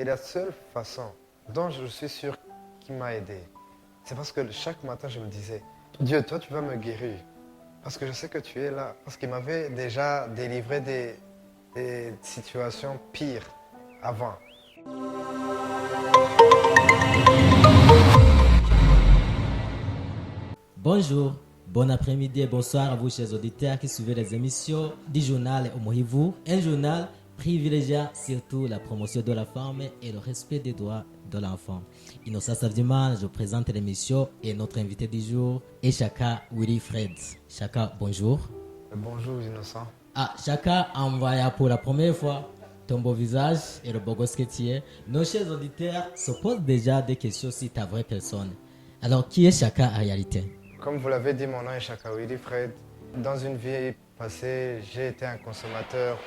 Et la seule façon dont je suis sûr qu'il m'a aidé, c'est parce que chaque matin, je me disais, Dieu, toi, tu vas me guérir. Parce que je sais que tu es là. Parce qu'il m'avait déjà délivré des situations pires avant. Bonjour, bon après-midi et bonsoir à vous chers auditeurs qui suivez les émissions du journal Omohivou, un journal privilégiant surtout la promotion de la femme et le respect des droits de l'enfant. Innocent Savdiman, je présente l'émission et notre invité du jour est Chaka Willy Fred. Chaka, bonjour. Bonjour, innocent. Ah, Chaka envoya pour la première fois ton beau visage et le beau gosse que tu es. Nos chers auditeurs se posent déjà des questions sur ta vraie personne. Alors, qui est Chaka en réalité? Comme vous l'avez dit, mon nom est Chakawili Fred. Dans une vie passée, j'ai été un consommateur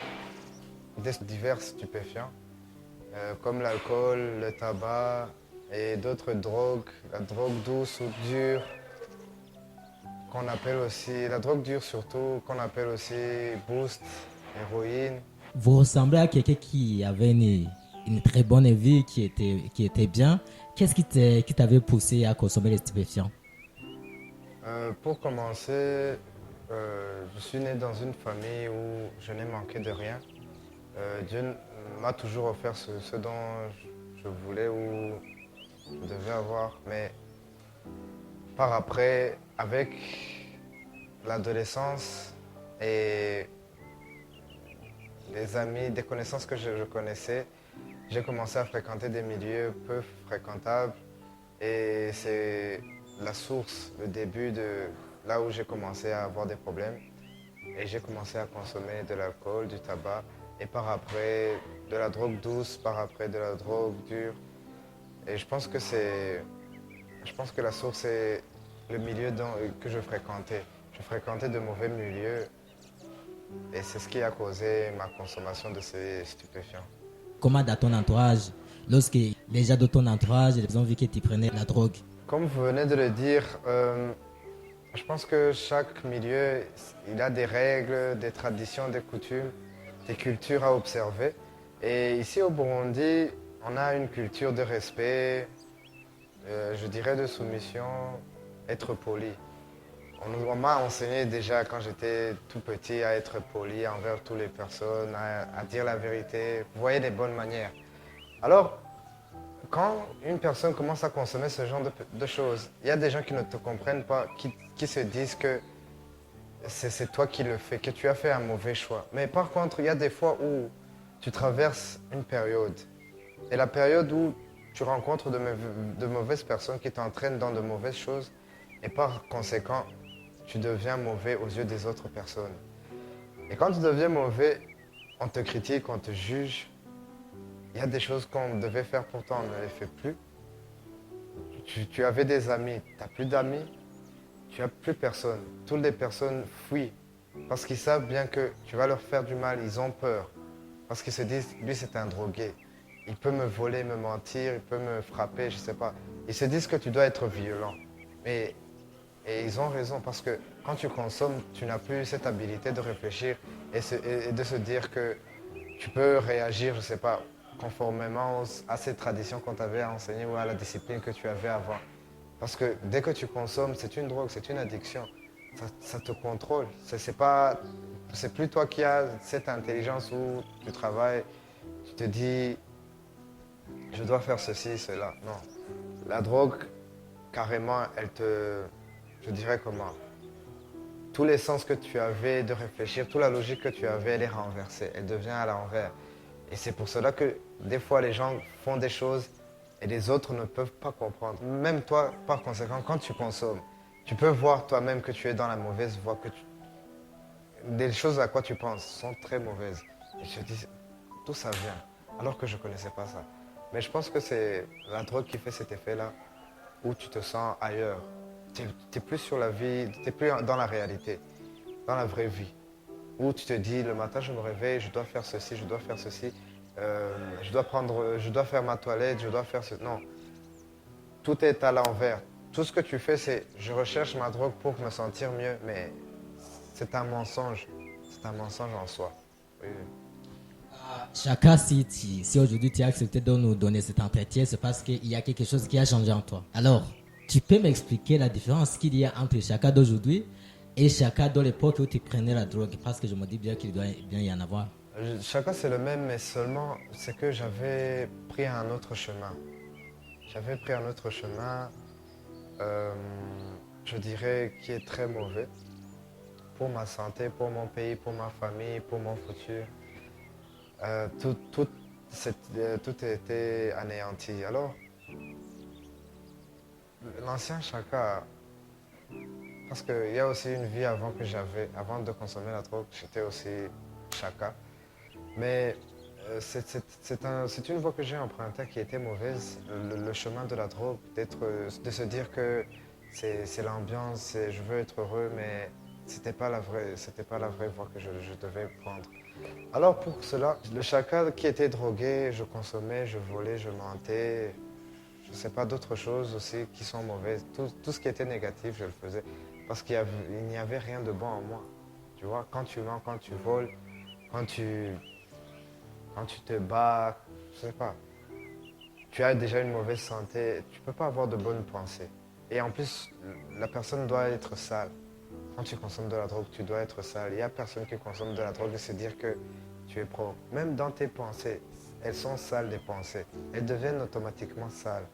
de divers stupéfiants, comme l'alcool, le tabac et d'autres drogues, la drogue douce ou dure, qu'on appelle aussi, la drogue dure surtout, qu'on appelle aussi boost, héroïne. Vous ressemblez à quelqu'un qui avait une très bonne vie, qui était bien. Qu'est-ce qui t'avait poussé à consommer les stupéfiants? Pour commencer, je suis né dans une famille où je n'ai manqué de rien. Dieu m'a toujours offert ce dont je voulais ou je devais avoir. Mais par après, avec l'adolescence et des amis, des connaissances que je connaissais, j'ai commencé à fréquenter des milieux peu fréquentables. Et c'est la source, le début de là où j'ai commencé à avoir des problèmes. Et j'ai commencé à consommer de l'alcool, du tabac, et par après de la drogue douce, par après de la drogue dure. Et je pense que la source est le milieu que je fréquentais. Je fréquentais de mauvais milieux, et c'est ce qui a causé ma consommation de ces stupéfiants. Comment dans ton entourage, lorsque les gens de ton entourage ils ont vu que tu prenais la drogue? Comme vous venez de le dire, je pense que chaque milieu, il a des règles, des traditions, des coutumes, des cultures à observer. Et ici au Burundi, on a une culture de respect, je dirais de soumission, être poli. On m'a enseigné déjà quand j'étais tout petit à être poli envers toutes les personnes, à dire la vérité, vous voyez les bonnes manières. Alors, quand une personne commence à consommer ce genre de choses, il y a des gens qui ne te comprennent pas, qui se disent que c'est toi qui le fais, que tu as fait un mauvais choix. Mais par contre, il y a des fois où tu traverses une période. Et la période où tu rencontres de mauvaises personnes qui t'entraînent dans de mauvaises choses. Et par conséquent, tu deviens mauvais aux yeux des autres personnes. Et quand tu deviens mauvais, on te critique, on te juge. Il y a des choses qu'on devait faire pourtant, on ne les fait plus. Tu avais des amis, tu n'as plus d'amis, tu n'as plus personne. Toutes les personnes fuient parce qu'ils savent bien que tu vas leur faire du mal, ils ont peur. Parce qu'ils se disent, lui c'est un drogué, il peut me voler, me mentir, il peut me frapper, je ne sais pas. Ils se disent que tu dois être violent. Mais, et ils ont raison parce que quand tu consommes, tu n'as plus cette habilité de réfléchir et de se dire que tu peux réagir, je ne sais pas, conformément à ces traditions qu'on t'avait enseignées ou à la discipline que tu avais avant. Parce que dès que tu consommes, c'est une drogue, c'est une addiction. Ça te contrôle. C'est plus toi qui as cette intelligence où tu travailles, tu te dis, je dois faire ceci, cela. Non. La drogue, carrément, je dirais comment, tous les sens que tu avais de réfléchir, toute la logique que tu avais, elle est renversée. Elle devient à l'envers. Et c'est pour cela que des fois, les gens font des choses et les autres ne peuvent pas comprendre. Même toi, par conséquent, quand tu consommes, tu peux voir toi-même que tu es dans la mauvaise voie, des choses à quoi tu penses sont très mauvaises. Et je te dis, d'où ça vient? Alors que je ne connaissais pas ça. Mais je pense que c'est la drogue qui fait cet effet-là, où tu te sens ailleurs. Tu n'es plus sur la vie, tu n'es plus dans la réalité, dans la vraie vie. Où tu te dis, le matin, je me réveille, je dois faire ceci, je dois faire ceci, je dois faire ma toilette, je dois faire ce... Non, tout est à l'envers. Tout ce que tu fais, c'est, je recherche ma drogue pour me sentir mieux, mais c'est un mensonge. C'est un mensonge en soi. Oui, oui. Chacun, si aujourd'hui tu as accepté de nous donner cet entretien, c'est parce qu'il y a quelque chose qui a changé en toi. Alors, tu peux m'expliquer la différence qu'il y a entre Chaka d'aujourd'hui et Chaka de l'époque où tu prenais la drogue? Parce que je me dis bien qu'il doit bien y en avoir. Chacun c'est le même, mais seulement c'est que j'avais pris un autre chemin. J'avais pris un autre chemin, euh, je dirais, qui est très mauvais pour ma santé, pour mon pays, pour ma famille, pour mon futur. Tout a été anéanti. Alors, l'ancien Chaka, parce qu'il y a aussi une vie avant que j'avais, avant de consommer la drogue, j'étais aussi Chaka. Mais c'est une voie que j'ai empruntée qui était mauvaise, le chemin de la drogue, de se dire que c'est l'ambiance, je veux être heureux, mais c'était pas la vraie voie que je devais prendre. Alors pour cela, le chacal qui était drogué, je consommais, je volais, je mentais, je ne sais pas d'autres choses aussi qui sont mauvaises. Tout ce qui était négatif, je le faisais parce il n'y avait rien de bon en moi. Tu vois, quand tu mens, quand tu voles, quand tu, quand tu te bats, je sais pas, tu as déjà une mauvaise santé, tu ne peux pas avoir de bonnes pensées. Et en plus, la personne doit être sale. Quand tu consommes de la drogue, tu dois être sale. Il n'y a personne qui consomme de la drogue et se dire que tu es propre. Même dans tes pensées, elles sont sales, les pensées. Elles deviennent automatiquement sales.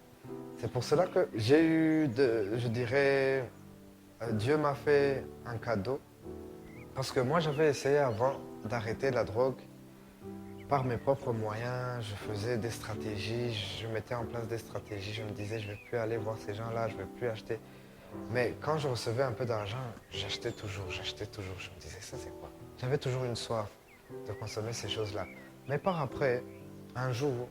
C'est pour cela que je dirais, Dieu m'a fait un cadeau. Parce que moi, j'avais essayé avant d'arrêter la drogue par mes propres moyens. Je faisais des stratégies, je mettais en place des stratégies. Je me disais, je ne vais plus aller voir ces gens-là, je ne vais plus acheter. Mais quand je recevais un peu d'argent, j'achetais toujours, j'achetais toujours. Je me disais, ça c'est quoi? J'avais toujours une soif de consommer ces choses-là. Mais par après, un jour,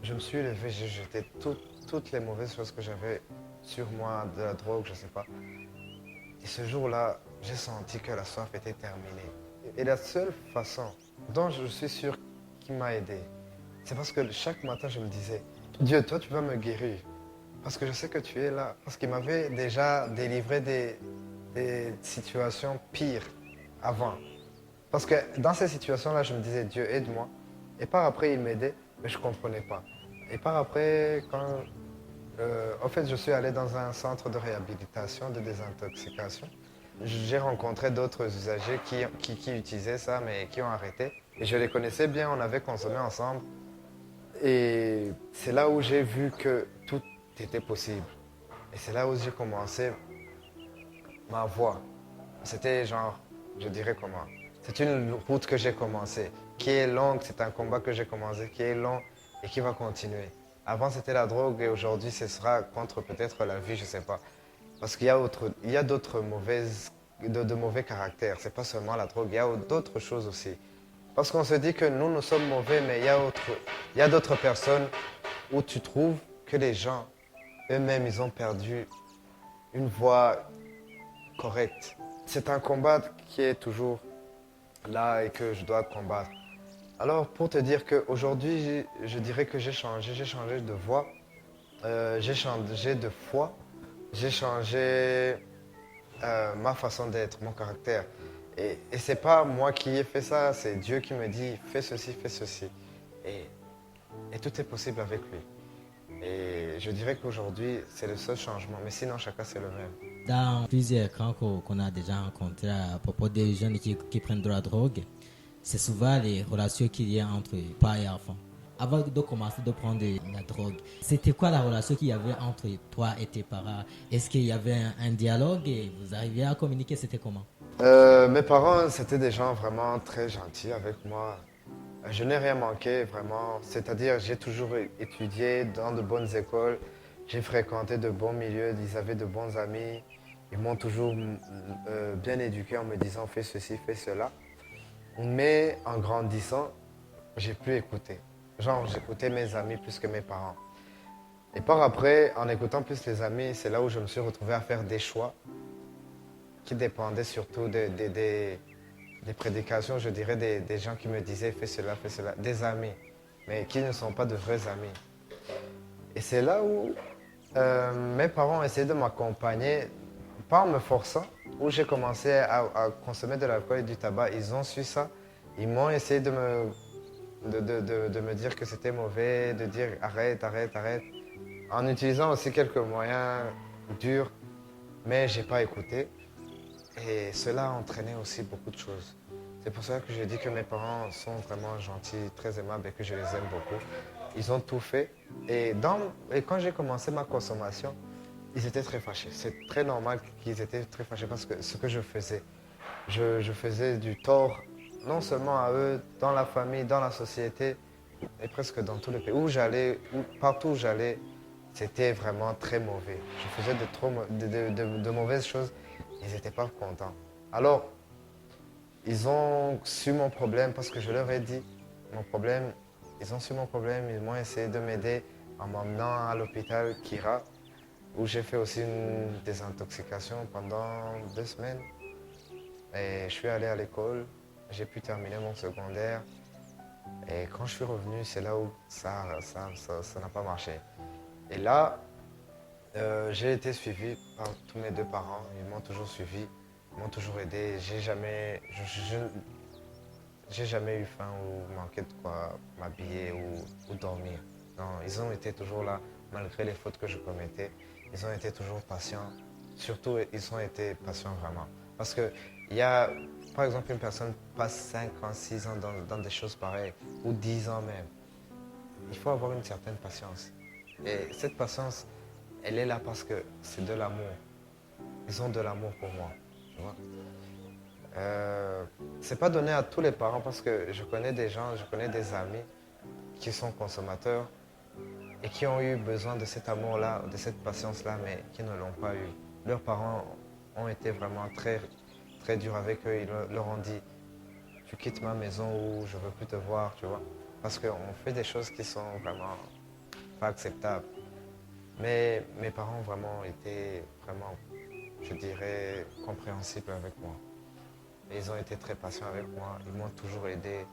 je me suis levé, j'ai jeté toutes les mauvaises choses que j'avais sur moi, de la drogue, je ne sais pas. Et ce jour-là, j'ai senti que la soif était terminée. Et la seule façon dont je suis sûr qu'il m'a aidé, c'est parce que chaque matin, je me disais, Dieu, toi, tu vas me guérir. Parce que je sais que tu es là. Parce qu'il m'avait déjà délivré des situations pires avant. Parce que dans ces situations-là, je me disais, Dieu, aide-moi. Et par après, il m'aidait, mais je ne comprenais pas. Et par après, en fait, je suis allé dans un centre de réhabilitation, de désintoxication. J'ai rencontré d'autres usagers qui utilisaient ça, mais qui ont arrêté. Et je les connaissais bien, on avait consommé ensemble. Et c'est là où j'ai vu que tout était possible. Et c'est là où j'ai commencé ma voie. C'était genre, je dirais comment. C'est une route que j'ai commencée, qui est longue, c'est un combat que j'ai commencé, qui est long et qui va continuer. Avant c'était la drogue et aujourd'hui ce sera contre peut-être la vie, je ne sais pas. Parce il y a d'autres de mauvais caractères. C'est pas seulement la drogue, il y a d'autres choses aussi. Parce qu'on se dit que nous sommes mauvais, mais il y a d'autres personnes où tu trouves que les gens eux-mêmes, ils ont perdu une voie correcte. C'est un combat qui est toujours là et que je dois combattre. Alors, pour te dire qu'aujourd'hui, je dirais que j'ai changé de voie, j'ai changé de foi, j'ai changé ma façon d'être, mon caractère. Et c'est pas moi qui ai fait ça, c'est Dieu qui me dit fais ceci, fais ceci. Et, et tout est possible avec lui. Et je dirais qu'aujourd'hui, c'est le seul changement. Mais sinon, chacun, c'est le même. Dans plusieurs cas qu'on a déjà rencontrés à propos des jeunes qui prennent de la drogue, c'est souvent les relations qu'il y a entre père et enfant. Avant de commencer de prendre de la drogue, c'était quoi la relation qu'il y avait entre toi et tes parents? Est-ce qu'il y avait un dialogue et vous arriviez à communiquer? C'était comment? Mes parents, c'était des gens vraiment très gentils avec moi. Je n'ai rien manqué, vraiment. C'est-à-dire, j'ai toujours étudié dans de bonnes écoles. J'ai fréquenté de bons milieux. Ils avaient de bons amis. Ils m'ont toujours bien éduqué en me disant fais ceci, fais cela. Mais en grandissant, j'ai pu écouter. Genre, j'écoutais mes amis plus que mes parents. Et par après, en écoutant plus les amis, c'est là où je me suis retrouvé à faire des choix qui dépendaient surtout des prédications, je dirais, des gens qui me disaient fais cela, des amis, mais qui ne sont pas de vrais amis. Et c'est là où mes parents ont essayé de m'accompagner, pas en me forçant, où j'ai commencé à consommer de l'alcool et du tabac. Ils ont su ça, ils m'ont essayé de me dire que c'était mauvais, de dire arrête, arrête, arrête, en utilisant aussi quelques moyens durs, mais j'ai pas écouté. Et cela a entraîné aussi beaucoup de choses. C'est pour ça que je dis que mes parents sont vraiment gentils, très aimables et que je les aime beaucoup. Ils ont tout fait. Et quand j'ai commencé ma consommation, ils étaient très fâchés. C'est très normal qu'ils étaient très fâchés parce que ce que je faisais, je faisais du tort non seulement à eux, dans la famille, dans la société, et presque dans tous les pays. Où j'allais, partout où j'allais, c'était vraiment très mauvais. Je faisais de mauvaises choses. Ils n'étaient pas contents. Alors, ils ont su mon problème parce que je leur ai dit mon problème. Ils ont su mon problème. Ils m'ont essayé de m'aider en m'emmenant à l'hôpital Kira, où j'ai fait aussi une désintoxication pendant 2 semaines. Et je suis allé à l'école. J'ai pu terminer mon secondaire. Et quand je suis revenu, c'est là où ça n'a pas marché. Et là, j'ai été suivi par tous mes deux parents. Ils m'ont toujours suivi, ils m'ont toujours aidé. J'ai jamais eu faim ou manqué de quoi m'habiller ou dormir. Non, ils ont été toujours là malgré les fautes que je commettais. Ils ont été toujours patients. Surtout, ils ont été patients vraiment. Parce que il y a, par exemple, une personne passe 5 ans, 6 ans dans des choses pareilles, ou 10 ans même. Il faut avoir une certaine patience. Et cette patience, elle est là parce que c'est de l'amour. Ils ont de l'amour pour moi. Tu vois? C'est pas donné à tous les parents parce que je connais des gens, je connais des amis qui sont consommateurs et qui ont eu besoin de cet amour-là, de cette patience-là, mais qui ne l'ont pas eu. Leurs parents ont été vraiment très, très durs avec eux. Ils leur ont dit, tu quittes ma maison ou je ne veux plus te voir, tu vois. Parce qu'on fait des choses qui sont vraiment pas acceptables. Mais mes parents ont vraiment été, vraiment, je dirais, compréhensibles avec moi. Et ils ont été très patients avec moi. Ils m'ont toujours aidé.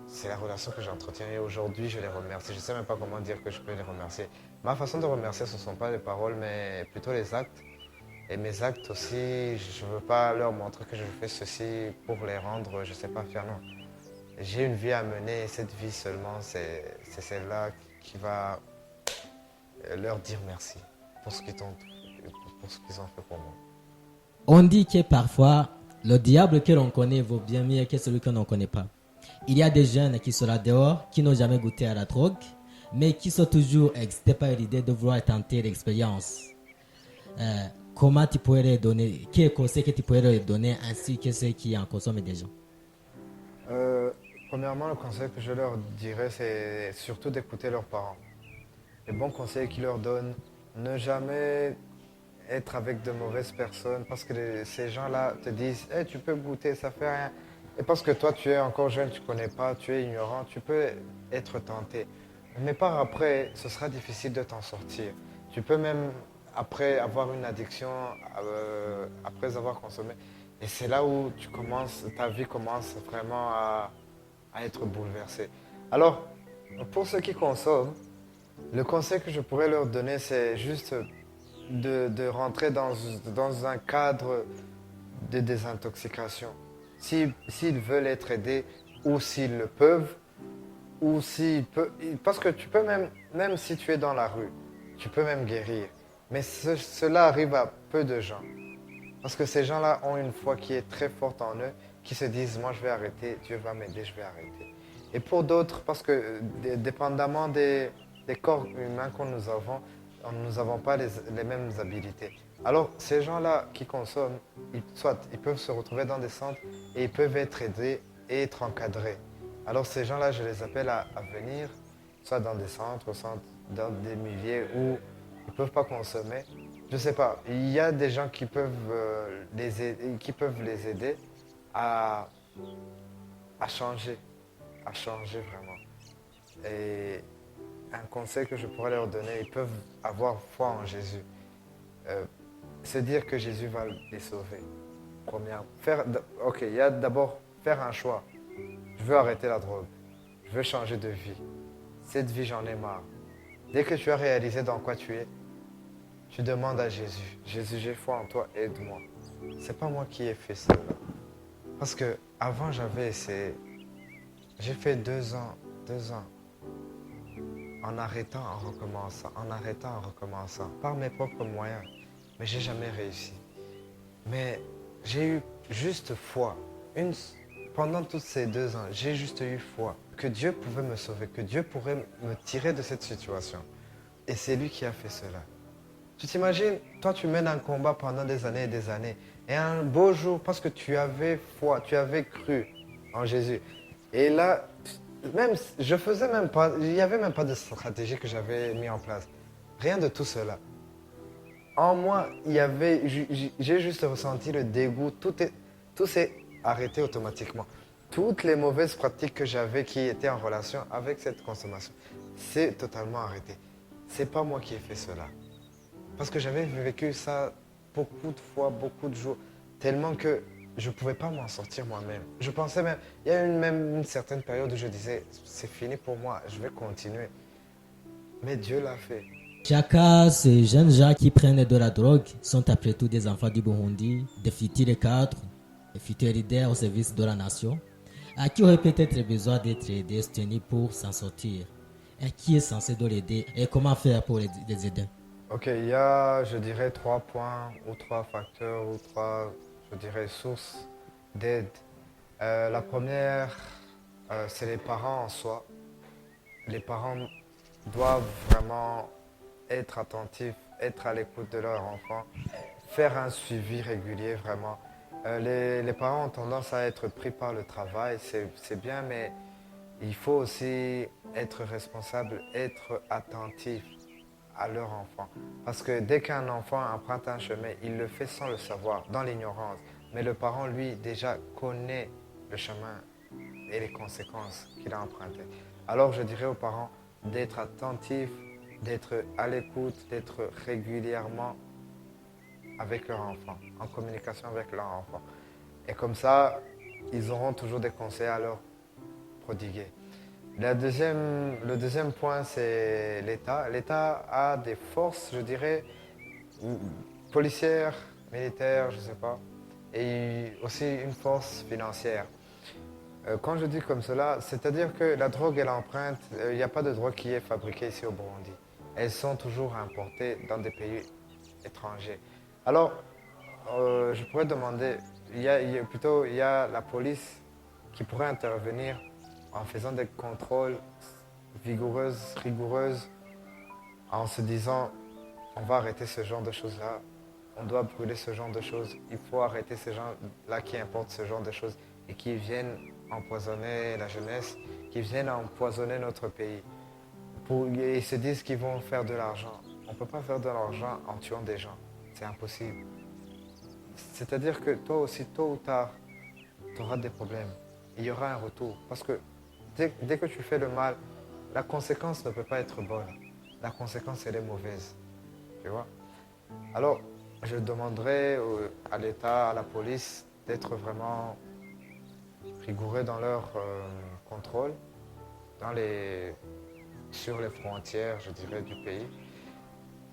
C'est la relation que j'entretiens et aujourd'hui je les remercie. Je ne sais même pas comment dire que je peux les remercier. Ma façon de remercier, ce ne sont pas les paroles, mais plutôt les actes. Et mes actes aussi, je ne veux pas leur montrer que je fais ceci pour les rendre, je ne sais pas faire, non. J'ai une vie à mener et cette vie seulement, c'est celle-là qui va leur dire merci pour ce qu'ils ont fait pour moi. On dit que parfois, le diable que l'on connaît vaut bien mieux que celui que l'on ne connaît pas. Il y a des jeunes qui sont là dehors, qui n'ont jamais goûté à la drogue, mais qui sont toujours excités par l'idée de vouloir tenter l'expérience. Comment tu pourrais leur donner, quel conseil que tu pourrais leur donner ainsi que ceux qui en consomment déjà? Euh, Premièrement, le conseil que je leur dirais, c'est surtout d'écouter leurs parents. Les bons conseils qu'ils leur donnent, ne jamais être avec de mauvaises personnes parce que ces gens-là te disent hey, tu peux goûter, ça fait rien. Et parce que toi, tu es encore jeune, tu ne connais pas, tu es ignorant, tu peux être tenté. Mais par après, ce sera difficile de t'en sortir. Tu peux même, après avoir une addiction, après avoir consommé, et c'est là où ta vie commence vraiment à être bouleversée. Alors, pour ceux qui consomment, le conseil que je pourrais leur donner, c'est juste de rentrer dans un cadre de désintoxication. S'ils veulent être aidés ou s'ils le peuvent, ou s'ils peuvent. Parce que tu peux même si tu es dans la rue, tu peux même guérir. Mais cela arrive à peu de gens. Parce que ces gens-là ont une foi qui est très forte en eux, qui se disent, moi je vais arrêter, Dieu va m'aider, je vais arrêter. Et pour d'autres, parce que dépendamment des corps humains que nous n'avons pas les mêmes habilités. Alors ces gens-là qui consomment, soit ils peuvent se retrouver dans des centres et ils peuvent être aidés et être encadrés. Alors ces gens-là, je les appelle à venir, soit dans des centres, soit dans des milieux où ils ne peuvent pas consommer. Je ne sais pas, il y a des gens qui peuvent les aider à, à changer, à changer vraiment. Et un conseil que je pourrais leur donner, ils peuvent avoir foi en Jésus. Euh, Se dire que Jésus va les sauver. Ok, il y a d'abord faire un choix. Je veux arrêter la drogue. Je veux changer de vie. Cette vie, j'en ai marre. Dès que tu as réalisé dans quoi tu es, tu demandes à Jésus. Jésus, j'ai foi en toi, aide-moi. C'est pas moi qui ai fait ça. Parce que avant j'avais essayé. J'ai fait 2 ans, en arrêtant, en arrêtant, en recommençant, par mes propres moyens. Mais j'ai jamais réussi. Mais j'ai eu juste foi. Une- Pendant tous ces 2 ans, j'ai juste eu foi que Dieu pouvait me sauver, que Dieu pourrait me tirer de cette situation. Et c'est lui qui a fait cela. Tu t'imagines, toi tu mènes un combat pendant des années, et un beau jour, parce que tu avais foi, tu avais cru en Jésus. Et là, même, je faisais même pas, il n'y avait même pas de stratégie que j'avais mis en place. Rien de tout cela. En moi, j'ai juste ressenti le dégoût. Tout s'est arrêté automatiquement. Toutes les mauvaises pratiques que j'avais qui étaient en relation avec cette consommation, c'est totalement arrêté. C'est pas moi qui ai fait cela. Parce que j'avais vécu ça beaucoup de fois, beaucoup de jours, tellement que je ne pouvais pas m'en sortir moi-même. Je pensais même, il y a même une certaine période où je disais, c'est fini pour moi, je vais continuer. Mais Dieu l'a fait. Chacun, ces jeunes gens qui prennent de la drogue sont après tout des enfants du Burundi, des futurs cadres, des futurs leaders au service de la nation, à qui aurait peut-être besoin d'être aidés, soutenus pour s'en sortir. Et qui est censé de l'aider et comment faire pour les aider? Ok, il y a, je dirais, 3 points ou 3 facteurs ou 3, je dirais, sources d'aide. La première, c'est les parents en soi. Les parents doivent vraiment être attentifs, être à l'écoute de leur enfant, faire un suivi régulier vraiment. Les parents ont tendance à être pris par le travail, c'est bien, mais il faut aussi être responsable, être attentif à leur enfant. Parce que dès qu'un enfant emprunte un chemin, il le fait sans le savoir, dans l'ignorance. Mais le parent, lui, déjà connaît le chemin et les conséquences qu'il a empruntées. Alors je dirais aux parents d'être attentifs, d'être à l'écoute, d'être régulièrement avec leur enfant, en communication avec leur enfant. Et comme ça, ils auront toujours des conseils à leur prodiguer. Le deuxième point, c'est l'État. L'État a des forces, je dirais, policières, militaires, je ne sais pas, et aussi une force financière. Quand je dis comme cela, c'est-à-dire que la drogue et l'empreinte, il n'y a pas de drogue qui est fabriquée ici au Burundi. Elles sont toujours importées dans des pays étrangers. Alors, je pourrais demander, il y a la police qui pourrait intervenir en faisant des contrôles rigoureuses, en se disant, on va arrêter ce genre de choses-là, on doit brûler ce genre de choses, il faut arrêter ces gens-là qui importent ce genre de choses et qui viennent empoisonner la jeunesse, qui viennent empoisonner notre pays. Ils se disent qu'ils vont faire de l'argent. On ne peut pas faire de l'argent en tuant des gens. C'est impossible. C'est-à-dire que toi aussi, tôt ou tard, tu auras des problèmes. Il y aura un retour. Parce que dès que tu fais le mal, la conséquence ne peut pas être bonne. La conséquence, elle est mauvaise. Tu vois? Alors, je demanderai à l'État, à la police, d'être vraiment rigoureux dans leur contrôle, sur les frontières, je dirais, du pays.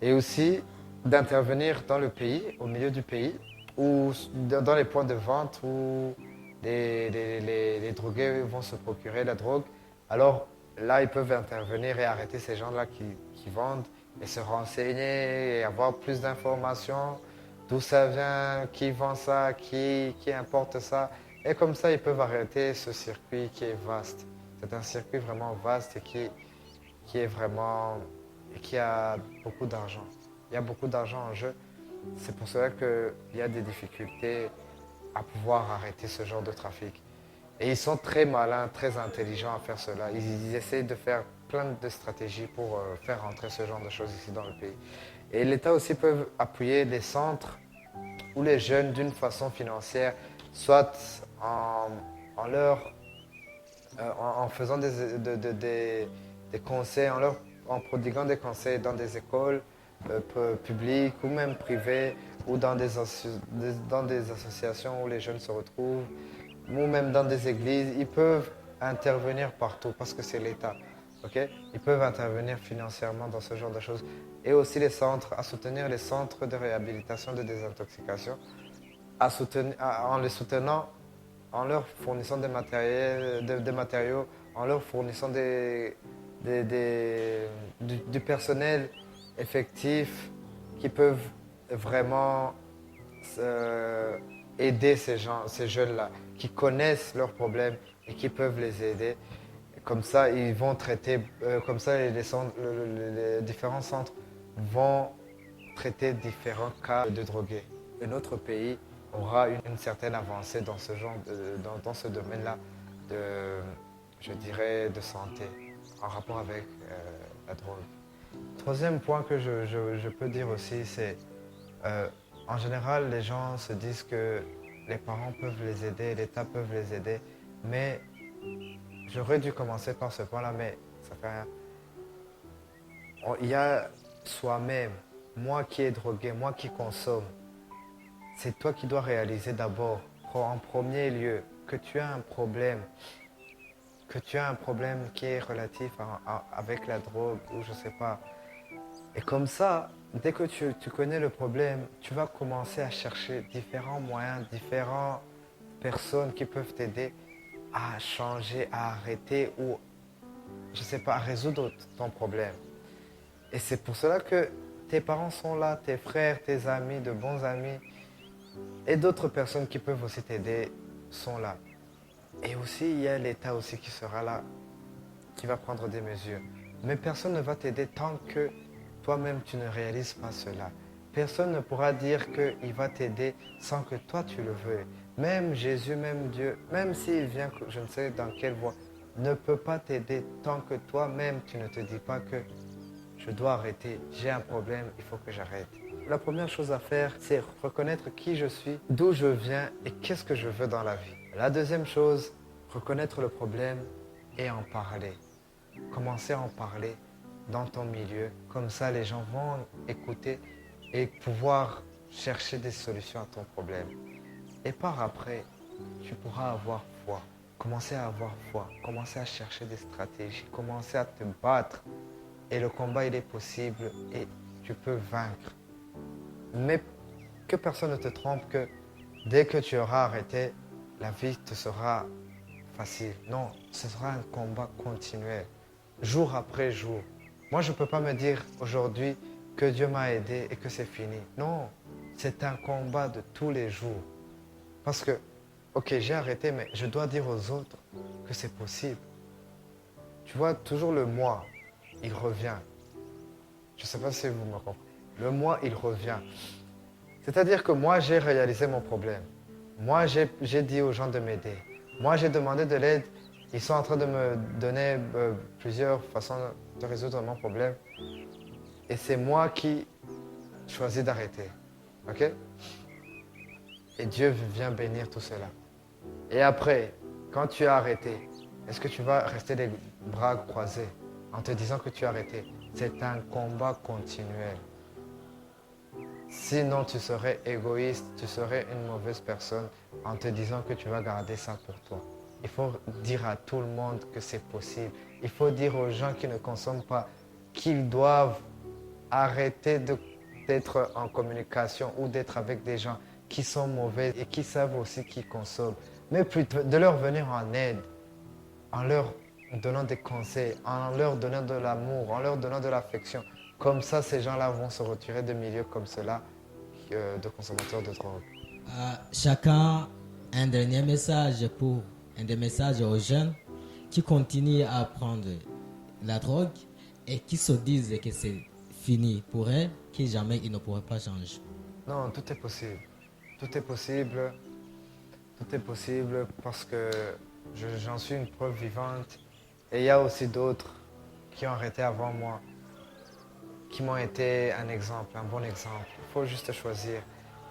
Et aussi d'intervenir dans le pays, au milieu du pays, ou dans les points de vente où les drogués vont se procurer la drogue. Alors là, ils peuvent intervenir et arrêter ces gens-là qui vendent et se renseigner et avoir plus d'informations, d'où ça vient, qui vend ça, qui importe ça. Et comme ça, ils peuvent arrêter ce circuit qui est vaste. C'est un circuit vraiment vaste et qui est vraiment, qui a beaucoup d'argent. Il y a beaucoup d'argent en jeu. C'est pour cela qu'il y a des difficultés à pouvoir arrêter ce genre de trafic. Et ils sont très malins, très intelligents à faire cela. Ils essayent de faire plein de stratégies pour faire rentrer ce genre de choses ici dans le pays. Et l'État aussi peut appuyer des centres où les jeunes, d'une façon financière, soit en faisant des conseils, en prodiguant des conseils dans des écoles publiques ou même privées, ou dans des associations où les jeunes se retrouvent, ou même dans des églises. Ils peuvent intervenir partout parce que c'est l'État. Ok. Ils peuvent intervenir financièrement dans ce genre de choses. Et aussi à soutenir les centres de réhabilitation de désintoxication, en les soutenant en leur fournissant des matériaux, en leur fournissant du personnel effectif qui peuvent vraiment euh, aider ces jeunes-là, qui connaissent leurs problèmes et qui peuvent les aider. Comme ça, ils vont traiter, comme ça, les différents centres vont traiter différents cas de drogués. Un autre pays aura une certaine avancée dans ce genre dans ce domaine-là de, je dirais, de santé en rapport avec la drogue. Troisième point que je peux dire aussi, c'est euh, en général, les gens se disent que les parents peuvent les aider, l'État peut les aider, mais j'aurais dû commencer par ce point-là, mais ça fait rien. Il y a soi-même, moi qui est drogué, moi qui consomme. C'est toi qui dois réaliser d'abord, en premier lieu, que tu as un problème, qui est relatif avec la drogue ou je sais pas. Et comme ça, dès que tu connais le problème, tu vas commencer à chercher différents moyens, différentes personnes qui peuvent t'aider à changer, à arrêter ou, je sais pas, à résoudre ton problème. Et c'est pour cela que tes parents sont là, tes frères, tes amis, de bons amis et d'autres personnes qui peuvent aussi t'aider sont là. Et aussi, il y a l'État aussi qui sera là, qui va prendre des mesures. Mais personne ne va t'aider tant que toi-même tu ne réalises pas cela. Personne ne pourra dire qu'il va t'aider sans que toi tu le veuilles. Même Jésus, même Dieu, même s'il vient, je ne sais dans quelle voie, ne peut pas t'aider tant que toi-même tu ne te dis pas que je dois arrêter, j'ai un problème, il faut que j'arrête. La première chose à faire, c'est reconnaître qui je suis, d'où je viens et qu'est-ce que je veux dans la vie. La deuxième chose, reconnaître le problème et en parler. Commencer à en parler dans ton milieu. Comme ça, les gens vont écouter et pouvoir chercher des solutions à ton problème. Et par après, tu pourras avoir foi. Commencer à avoir foi. Commencer à chercher des stratégies. Commencer à te battre. Et le combat, il est possible et tu peux vaincre. Mais que personne ne te trompe que dès que tu auras arrêté, la vie te sera facile. Non, ce sera un combat continuel, jour après jour. Moi, je ne peux pas me dire aujourd'hui que Dieu m'a aidé et que c'est fini. Non, c'est un combat de tous les jours. Parce que, ok, j'ai arrêté, mais je dois dire aux autres que c'est possible. Tu vois, toujours le moi, il revient. Je ne sais pas si vous me comprenez. Le moi, il revient. C'est-à-dire que moi, j'ai réalisé mon problème. Moi, j'ai dit aux gens de m'aider. Moi, j'ai demandé de l'aide. Ils sont en train de me donner plusieurs façons de résoudre mon problème. Et c'est moi qui choisis d'arrêter. OK? Et Dieu vient bénir tout cela. Et après, quand tu as arrêté, est-ce que tu vas rester les bras croisés en te disant que tu as arrêté? C'est un combat continuel. Sinon, tu serais égoïste, tu serais une mauvaise personne en te disant que tu vas garder ça pour toi. Il faut dire à tout le monde que c'est possible. Il faut dire aux gens qui ne consomment pas qu'ils doivent arrêter d'être en communication ou d'être avec des gens qui sont mauvais et qui savent aussi qu'ils consomment. Mais plutôt de leur venir en aide, en leur donnant des conseils, en leur donnant de l'amour, en leur donnant de l'affection. Comme ça, ces gens-là vont se retirer de milieux comme cela, de consommateurs de drogue. Chacun un dernier message un des messages aux jeunes qui continuent à prendre la drogue et qui se disent que c'est fini pour eux, que jamais ils ne pourraient pas changer. Non, tout est possible. Tout est possible. Tout est possible parce que j'en suis une preuve vivante. Et il y a aussi d'autres qui ont arrêté avant moi, qui m'ont été un exemple, un bon exemple. Il faut juste choisir.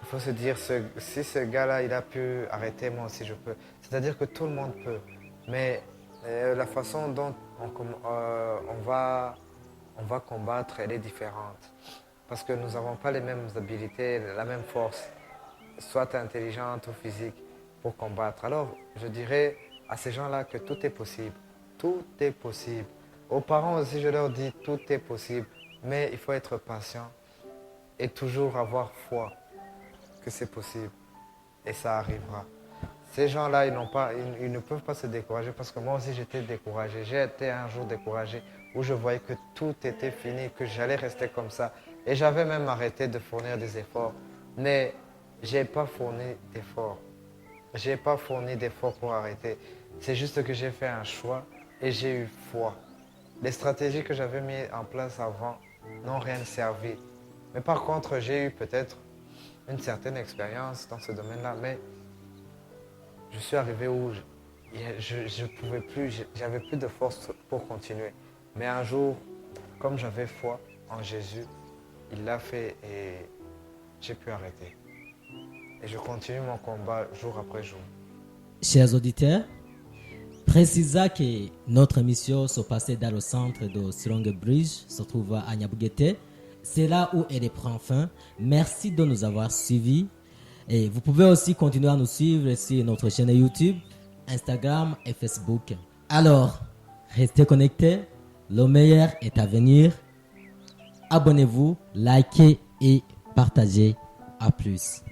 Il faut se dire, si ce gars-là, il a pu arrêter, moi aussi je peux. C'est-à-dire que tout le monde peut. Mais la façon dont on va combattre, elle est différente. Parce que nous n'avons pas les mêmes habilités, la même force, soit intelligente ou physique, pour combattre. Alors, je dirais à ces gens-là que tout est possible. Tout est possible. Aux parents aussi, je leur dis, tout est possible. Mais il faut être patient et toujours avoir foi que c'est possible. Et ça arrivera. Ces gens-là, ils ne peuvent pas se décourager parce que moi aussi j'étais découragé. J'ai été un jour découragé où je voyais que tout était fini, que j'allais rester comme ça. Et j'avais même arrêté de fournir des efforts. Mais j'ai pas fourni d'efforts. J'ai pas fourni d'efforts pour arrêter. C'est juste que j'ai fait un choix et j'ai eu foi. Les stratégies que j'avais mises en place avant n'ont rien servi. Mais par contre, j'ai eu peut-être une certaine expérience dans ce domaine-là, mais je suis arrivé où je pouvais plus, j'avais plus de force pour continuer. Mais un jour, comme j'avais foi en Jésus, il l'a fait et j'ai pu arrêter. Et je continue mon combat jour après jour. Chers auditeurs, précisa que notre émission se passait dans le centre de Strong Bridge, se trouve à Nyabugete. C'est là où elle prend fin. Merci de nous avoir suivis. Et vous pouvez aussi continuer à nous suivre sur notre chaîne YouTube, Instagram et Facebook. Alors, restez connectés. Le meilleur est à venir. Abonnez-vous, likez et partagez. À plus.